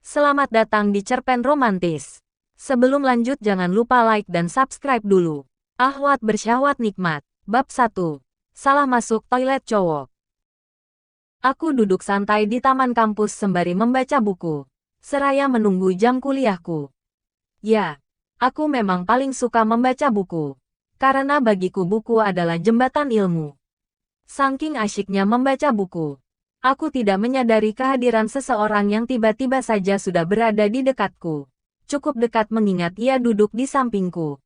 Selamat datang di Cerpen Romantis. Sebelum lanjut jangan lupa like dan subscribe dulu. Ahwat bersyahwat nikmat. Bab 1. Salah masuk toilet cowok. Aku duduk santai di taman kampus sembari membaca buku, seraya menunggu jam kuliahku. Ya, aku memang paling suka membaca buku, karena bagiku buku adalah jembatan ilmu. Saking asyiknya membaca buku, aku tidak menyadari kehadiran seseorang yang tiba-tiba saja sudah berada di dekatku. Cukup dekat mengingat ia duduk di sampingku.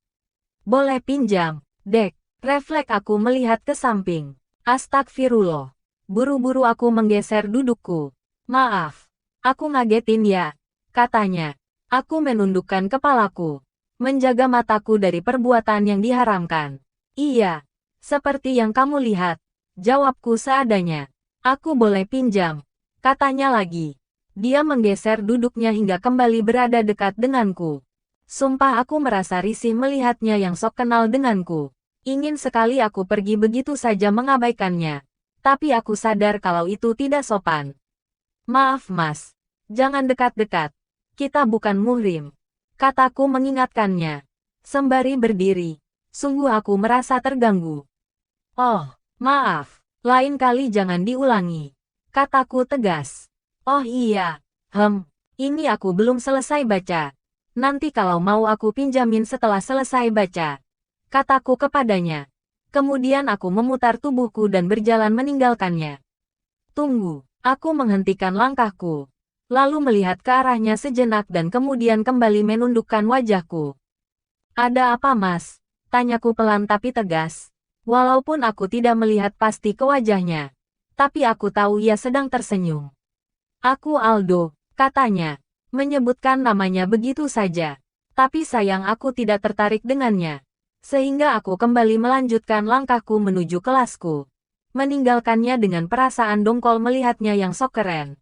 Boleh pinjam, Dek? Refleks aku melihat ke samping. Astagfirullah. Buru-buru aku menggeser dudukku. Maaf, aku ngagetin ya, katanya. Aku menundukkan kepalaku, menjaga mataku dari perbuatan yang diharamkan. Iya, seperti yang kamu lihat, jawabku seadanya. Aku boleh pinjam, katanya lagi. Dia menggeser duduknya hingga kembali berada dekat denganku. Sumpah aku merasa risih melihatnya yang sok kenal denganku. Ingin sekali aku pergi begitu saja mengabaikannya. Tapi aku sadar kalau itu tidak sopan. Maaf mas, jangan dekat-dekat. Kita bukan muhrim, kataku mengingatkannya. Sembari berdiri, sungguh aku merasa terganggu. Oh, maaf. Lain kali jangan diulangi, kataku tegas. Oh iya, ini aku belum selesai baca. Nanti kalau mau aku pinjamin setelah selesai baca, kataku kepadanya. Kemudian aku memutar tubuhku dan berjalan meninggalkannya. Tunggu, aku menghentikan langkahku, lalu melihat ke arahnya sejenak dan kemudian kembali menundukkan wajahku. Ada apa mas? Tanyaku pelan tapi tegas. Walaupun aku tidak melihat pasti ke wajahnya, tapi aku tahu ia sedang tersenyum. Aku Aldo, katanya, menyebutkan namanya begitu saja. Tapi sayang aku tidak tertarik dengannya. Sehingga aku kembali melanjutkan langkahku menuju kelasku. Meninggalkannya dengan perasaan dongkol melihatnya yang sok keren.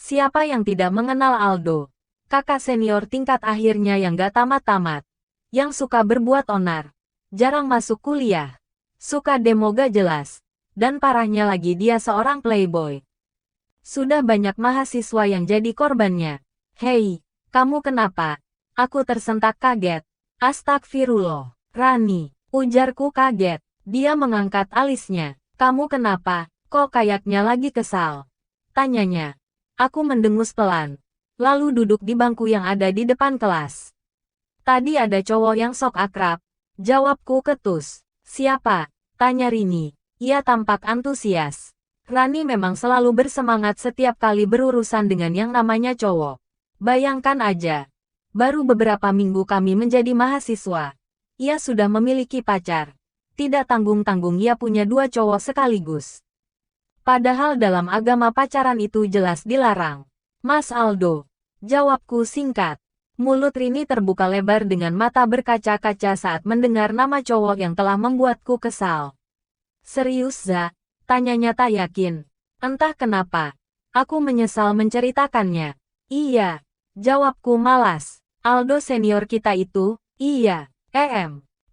Siapa yang tidak mengenal Aldo? Kakak senior tingkat akhirnya yang gak tamat-tamat. Yang suka berbuat onar. Jarang masuk kuliah. Suka demo gak jelas, dan parahnya lagi dia seorang playboy. Sudah banyak mahasiswa yang jadi korbannya. Hei, kamu kenapa? Aku tersentak kaget. Astagfirullah, Rani, ujarku kaget. Dia mengangkat alisnya. Kamu kenapa? Kok kayaknya lagi kesal? Tanyanya. Aku mendengus pelan, lalu duduk di bangku yang ada di depan kelas. Tadi ada cowok yang sok akrab, jawabku ketus. Siapa? Tanya Rini. Ia tampak antusias. Rani memang selalu bersemangat setiap kali berurusan dengan yang namanya cowok. Bayangkan aja. Baru beberapa minggu kami menjadi mahasiswa. Ia sudah memiliki pacar. Tidak tanggung-tanggung ia punya 2 cowok sekaligus. Padahal dalam agama pacaran itu jelas dilarang. Mas Aldo. Jawabku singkat. Mulut Rini terbuka lebar dengan mata berkaca-kaca saat mendengar nama cowok yang telah membuatku kesal. Serius, Za? Tanyanya tak yakin. Entah kenapa. Aku menyesal menceritakannya. Iya. Jawabku malas. Aldo senior kita itu, iya.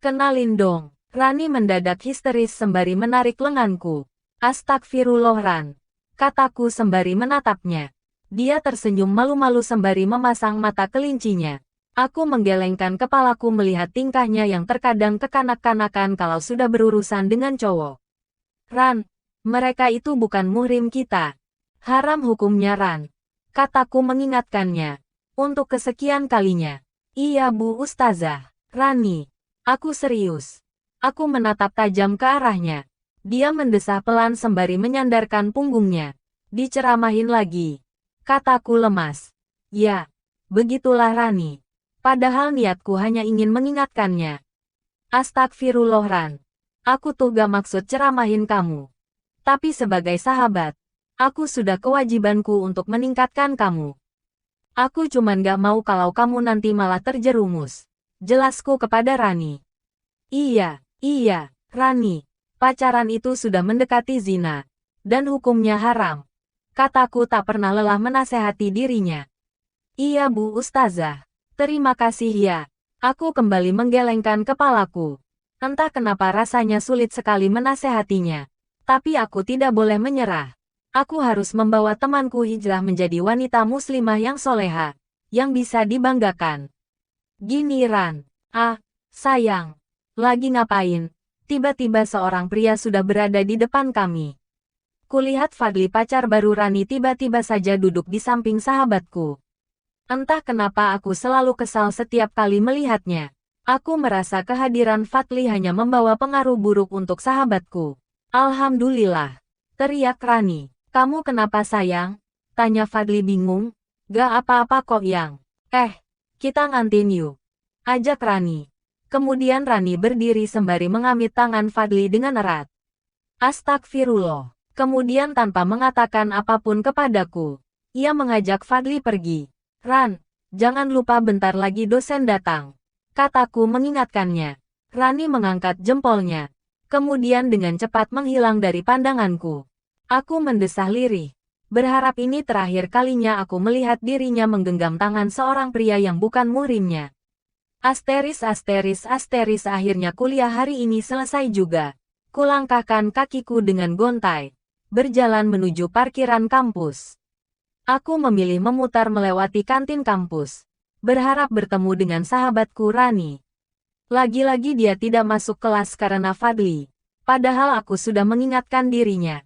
Kenalin dong. Rani mendadak histeris sembari menarik lenganku. Astagfirullah Ran, kataku sembari menatapnya. Dia tersenyum malu-malu sembari memasang mata kelincinya. Aku menggelengkan kepalaku melihat tingkahnya yang terkadang kekanak-kanakan kalau sudah berurusan dengan cowok. Ran, mereka itu bukan muhrim kita. Haram hukumnya Ran, kataku mengingatkannya. Untuk kesekian kalinya. Iya Bu Ustazah. Rani, aku serius. Aku menatap tajam ke arahnya. Dia mendesah pelan sembari menyandarkan punggungnya. Diceramahin lagi, kataku lemas. Ya, begitulah Rani. Padahal niatku hanya ingin mengingatkannya. Astagfirullah Ran. Aku tuh gak maksud ceramahin kamu. Tapi sebagai sahabat, aku sudah kewajibanku untuk meningkatkan kamu. Aku cuman gak mau kalau kamu nanti malah terjerumus. Jelasku kepada Rani. Iya, Rani. Pacaran itu sudah mendekati zina. Dan hukumnya haram. Kataku tak pernah lelah menasehati dirinya. Iya Bu Ustazah. Terima kasih ya. Aku kembali menggelengkan kepalaku. Entah kenapa rasanya sulit sekali menasehatinya. Tapi aku tidak boleh menyerah. Aku harus membawa temanku hijrah menjadi wanita muslimah yang soleha, yang bisa dibanggakan. Gini Ran. Ah, sayang. Lagi ngapain? Tiba-tiba seorang pria sudah berada di depan kami. Kulihat Fadli pacar baru Rani tiba-tiba saja duduk di samping sahabatku. Entah kenapa aku selalu kesal setiap kali melihatnya. Aku merasa kehadiran Fadli hanya membawa pengaruh buruk untuk sahabatku. Alhamdulillah. Teriak Rani. Kamu kenapa sayang? Tanya Fadli bingung. Gak apa-apa kok yang. Kita ngantin yuk. Ajak Rani. Kemudian Rani berdiri sembari mengamit tangan Fadli dengan erat. Astagfirullah. Kemudian tanpa mengatakan apapun kepadaku, ia mengajak Fadli pergi. Ran, jangan lupa bentar lagi dosen datang. Kataku mengingatkannya. Rani mengangkat jempolnya. Kemudian dengan cepat menghilang dari pandanganku. Aku mendesah lirih. Berharap ini terakhir kalinya aku melihat dirinya menggenggam tangan seorang pria yang bukan murimnya. Asteris akhirnya kuliah hari ini selesai juga. Kulangkahkan kakiku dengan gontai. Berjalan menuju parkiran kampus. Aku memilih memutar melewati kantin kampus. Berharap bertemu dengan sahabatku Rani. Lagi-lagi dia tidak masuk kelas karena Fadli. Padahal aku sudah mengingatkan dirinya.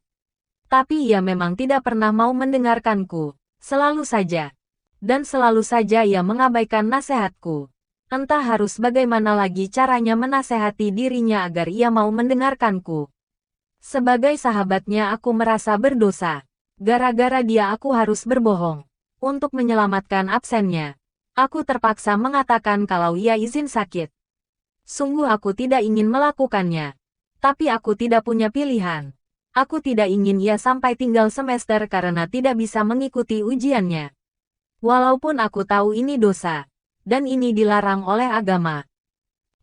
Tapi ia memang tidak pernah mau mendengarkanku. Selalu saja. Dan selalu saja ia mengabaikan nasihatku. Entah harus bagaimana lagi caranya menasehati dirinya agar ia mau mendengarkanku. Sebagai sahabatnya aku merasa berdosa. Gara-gara dia aku harus berbohong. Untuk menyelamatkan absennya. Aku terpaksa mengatakan kalau ia izin sakit. Sungguh aku tidak ingin melakukannya. Tapi aku tidak punya pilihan. Aku tidak ingin ia sampai tinggal semester karena tidak bisa mengikuti ujiannya. Walaupun aku tahu ini dosa. Dan ini dilarang oleh agama.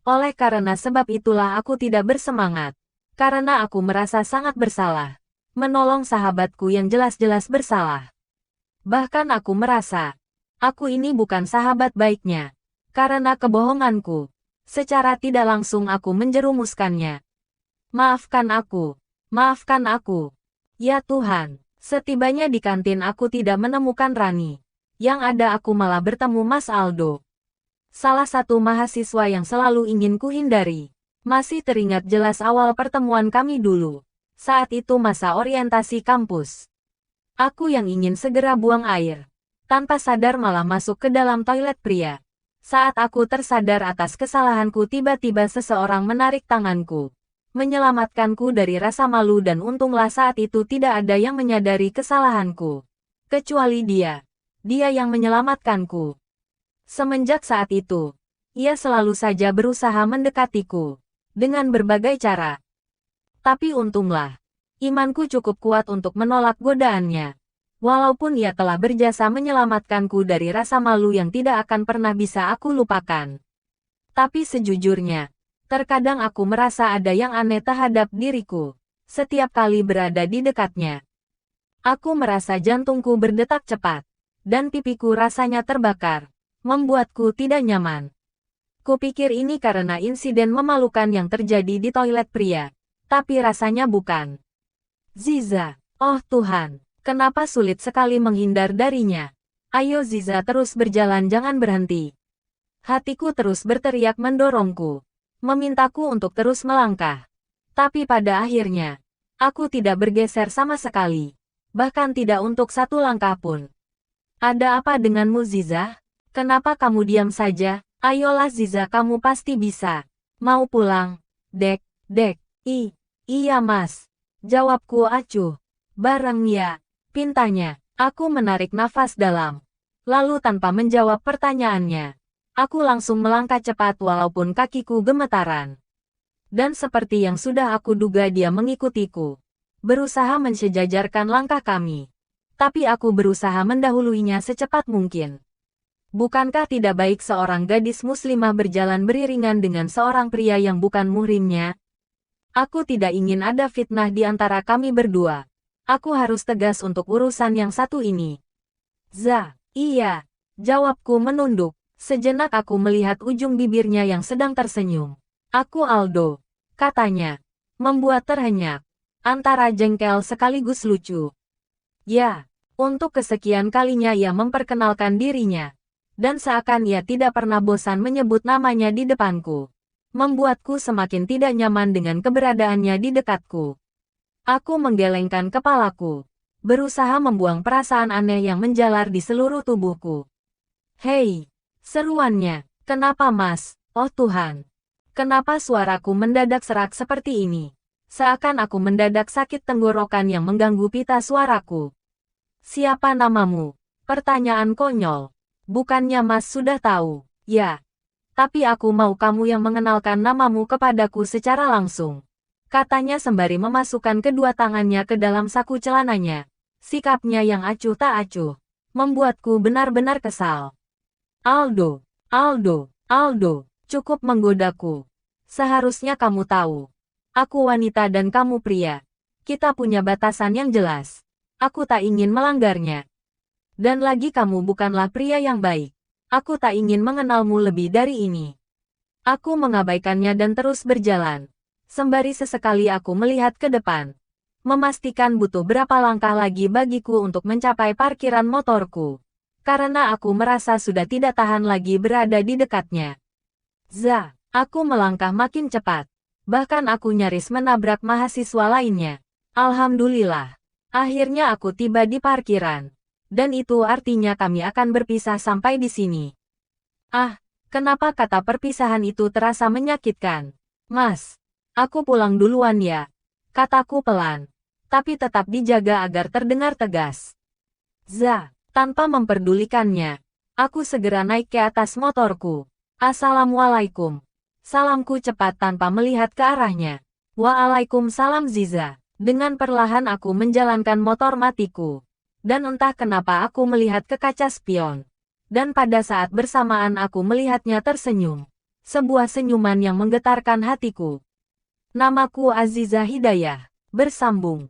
Oleh karena sebab itulah aku tidak bersemangat. Karena aku merasa sangat bersalah. Menolong sahabatku yang jelas-jelas bersalah. Bahkan aku merasa. Aku ini bukan sahabat baiknya. Karena kebohonganku. Secara tidak langsung aku menjerumuskannya. Maafkan aku. Maafkan aku. Ya Tuhan, setibanya di kantin aku tidak menemukan Rani. Yang ada aku malah bertemu Mas Aldo. Salah satu mahasiswa yang selalu ingin kuhindari. Masih teringat jelas awal pertemuan kami dulu. Saat itu masa orientasi kampus. Aku yang ingin segera buang air. Tanpa sadar malah masuk ke dalam toilet pria. Saat aku tersadar atas kesalahanku tiba-tiba seseorang menarik tanganku. Menyelamatkanku dari rasa malu dan untunglah saat itu tidak ada yang menyadari kesalahanku. Kecuali dia. Dia yang menyelamatkanku. Semenjak saat itu, ia selalu saja berusaha mendekatiku. Dengan berbagai cara. Tapi untunglah, imanku cukup kuat untuk menolak godaannya. Walaupun ia telah berjasa menyelamatkanku dari rasa malu yang tidak akan pernah bisa aku lupakan. Tapi sejujurnya, terkadang aku merasa ada yang aneh terhadap diriku. Setiap kali berada di dekatnya. Aku merasa jantungku berdetak cepat. Dan pipiku rasanya terbakar. Membuatku tidak nyaman. Kupikir ini karena insiden memalukan yang terjadi di toilet pria. Tapi rasanya bukan. Ziza. Oh Tuhan. Kenapa sulit sekali menghindar darinya? Ayo Ziza terus berjalan jangan berhenti. Hatiku terus berteriak mendorongku. Memintaku untuk terus melangkah. Tapi pada akhirnya, aku tidak bergeser sama sekali. Bahkan tidak untuk satu langkah pun. Ada apa denganmu Ziza? Kenapa kamu diam saja? Ayolah Ziza kamu pasti bisa. Mau pulang? Dek. Iya mas. Jawabku acuh. Bareng ya. Pintanya. Aku menarik nafas dalam. Lalu tanpa menjawab pertanyaannya. Aku langsung melangkah cepat walaupun kakiku gemetaran. Dan seperti yang sudah aku duga dia mengikutiku. Berusaha mensejajarkan langkah kami. Tapi aku berusaha mendahuluinya secepat mungkin. Bukankah tidak baik seorang gadis muslimah berjalan beriringan dengan seorang pria yang bukan muhrimnya? Aku tidak ingin ada fitnah di antara kami berdua. Aku harus tegas untuk urusan yang satu ini. Iya. Jawabku menunduk. Sejenak aku melihat ujung bibirnya yang sedang tersenyum. Aku Aldo, katanya. Membuat terhenyak. Antara jengkel sekaligus lucu. Ya, untuk kesekian kalinya ia memperkenalkan dirinya. Dan seakan ia tidak pernah bosan menyebut namanya di depanku. Membuatku semakin tidak nyaman dengan keberadaannya di dekatku. Aku menggelengkan kepalaku. Berusaha membuang perasaan aneh yang menjalar di seluruh tubuhku. Hei, seruannya, kenapa Mas? Oh Tuhan. Kenapa suaraku mendadak serak seperti ini? Seakan aku mendadak sakit tenggorokan yang mengganggu pita suaraku. Siapa namamu? Pertanyaan konyol. Bukannya Mas sudah tahu? Ya. Tapi aku mau kamu yang mengenalkan namamu kepadaku secara langsung. Katanya sembari memasukkan kedua tangannya ke dalam saku celananya. Sikapnya yang acuh tak acuh. Membuatku benar-benar kesal. Aldo, Aldo, Aldo, cukup menggodaku. Seharusnya kamu tahu. Aku wanita dan kamu pria. Kita punya batasan yang jelas. Aku tak ingin melanggarnya. Dan lagi kamu bukanlah pria yang baik. Aku tak ingin mengenalmu lebih dari ini. Aku mengabaikannya dan terus berjalan. Sembari sesekali aku melihat ke depan. Memastikan butuh berapa langkah lagi bagiku untuk mencapai parkiran motorku. Karena aku merasa sudah tidak tahan lagi berada di dekatnya. Aku melangkah makin cepat. Bahkan aku nyaris menabrak mahasiswa lainnya. Alhamdulillah. Akhirnya aku tiba di parkiran. Dan itu artinya kami akan berpisah sampai di sini. Ah, kenapa kata perpisahan itu terasa menyakitkan? Mas, aku pulang duluan ya. Kataku pelan. Tapi tetap dijaga agar terdengar tegas. Tanpa memperdulikannya. Aku segera naik ke atas motorku. Assalamualaikum. Salamku cepat tanpa melihat ke arahnya. Waalaikumsalam Ziza. Dengan perlahan aku menjalankan motor matiku. Dan entah kenapa aku melihat ke kaca spion. Dan pada saat bersamaan aku melihatnya tersenyum. Sebuah senyuman yang menggetarkan hatiku. Namaku Aziza Hidayah. Bersambung.